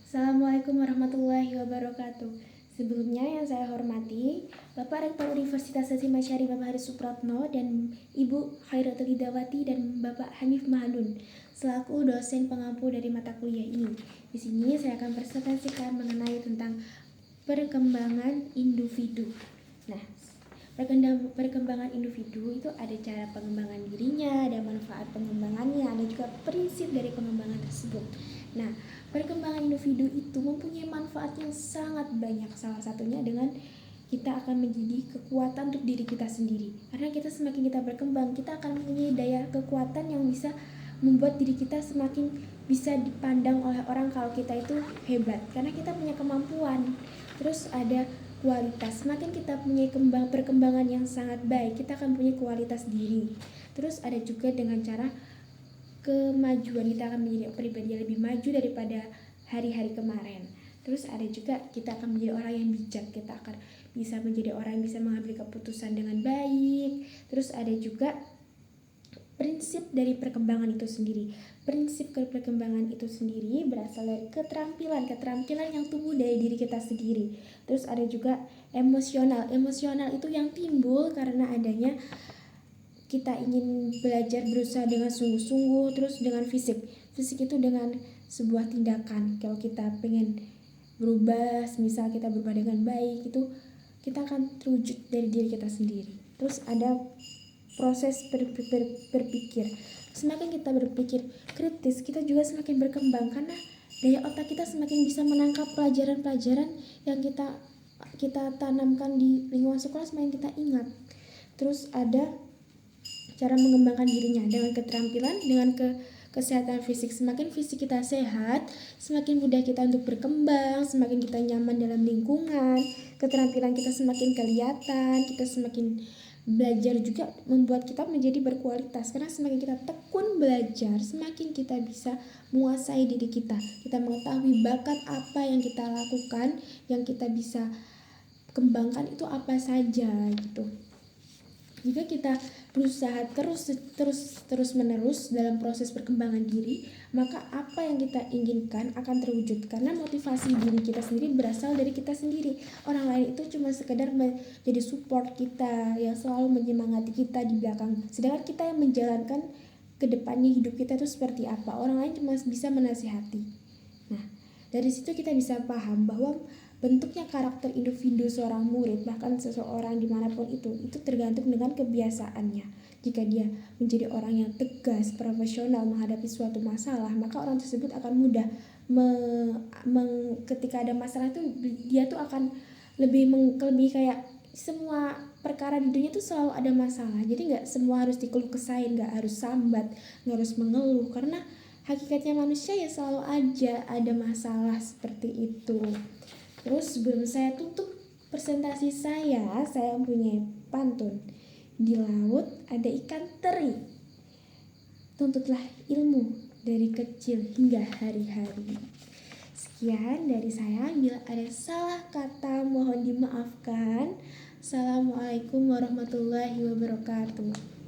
Assalamualaikum warahmatullahi wabarakatuh. Sebelumnya yang saya hormati Bapak Rektor Universitas Hasyim Asy'ari Bapak Haris Supratno dan Ibu Khairatul Hidawati dan Bapak Hanif Mahadun selaku dosen pengampu dari mata kuliah ini. Di sini saya akan presentasikan mengenai tentang perkembangan individu. Nah, perkembangan individu itu ada cara pengembangan dirinya, ada manfaat pengembangannya, ada juga prinsip dari pengembangan tersebut. Nah, perkembangan individu itu mempunyai manfaat yang sangat banyak. Salah satunya dengan kita akan menjadi kekuatan untuk diri kita sendiri. Karena kita semakin kita berkembang, kita akan mempunyai daya kekuatan yang bisa membuat diri kita semakin bisa dipandang oleh orang kalau kita itu hebat. Karena kita punya kemampuan. Terus ada kualitas. Semakin kita punya perkembangan yang sangat baik, kita akan punya kualitas diri. Terus ada juga dengan cara kemajuan, kita akan menjadi pribadi yang lebih maju daripada hari-hari kemarin. Terus ada juga kita akan menjadi orang yang bijak, kita akan bisa menjadi orang yang bisa mengambil keputusan dengan baik. Terus ada juga prinsip dari perkembangan itu sendiri. Prinsip perkembangan itu sendiri berasal dari keterampilan yang tumbuh dari diri kita sendiri. Terus ada juga emosional itu yang timbul karena adanya kita ingin belajar berusaha dengan sungguh-sungguh. Terus dengan fisik itu dengan sebuah tindakan. Kalau kita pengen berubah, misal kita berubah dengan baik, itu kita akan terwujud dari diri kita sendiri. Terus ada proses berpikir. Semakin kita berpikir kritis, kita juga semakin berkembang karena daya otak kita semakin bisa menangkap pelajaran-pelajaran yang kita tanamkan di lingkungan sekolah, semakin kita ingat. Terus ada cara mengembangkan dirinya dengan keterampilan, dengan kesehatan fisik. Semakin fisik kita sehat, semakin mudah kita untuk berkembang, semakin kita nyaman dalam lingkungan, keterampilan kita semakin kelihatan, kita semakin belajar juga membuat kita menjadi berkualitas. Karena semakin kita tekun belajar, semakin kita bisa menguasai diri kita. Kita mengetahui bakat apa yang kita lakukan, yang kita bisa kembangkan itu apa saja gitu. Jika kita berusaha terus menerus dalam proses perkembangan diri, maka apa yang kita inginkan akan terwujud. Karena motivasi diri kita sendiri berasal dari kita sendiri. Orang lain itu cuma sekedar menjadi support kita, yang selalu menyemangati kita di belakang. Sedangkan kita yang menjalankan ke depannya hidup kita itu seperti apa. Orang lain cuma bisa menasihati. Nah, dari situ kita bisa paham bahwa bentuknya karakter individu seorang murid, bahkan seseorang dimanapun itu tergantung dengan kebiasaannya. Jika dia menjadi orang yang tegas, profesional menghadapi suatu masalah, maka orang tersebut akan mudah ketika ada masalah itu dia tuh akan lebih kayak semua perkara di dunia tuh selalu ada masalah. Jadi nggak semua harus dikeluh kesahin, nggak harus sambat, nggak harus mengeluh, karena hakikatnya manusia ya selalu aja ada masalah seperti itu. Terus sebelum saya tutup presentasi saya punya pantun. Di laut ada ikan teri, tuntutlah ilmu dari kecil hingga hari-hari. Sekian dari saya, bila ada salah kata mohon dimaafkan. Assalamualaikum warahmatullahi wabarakatuh.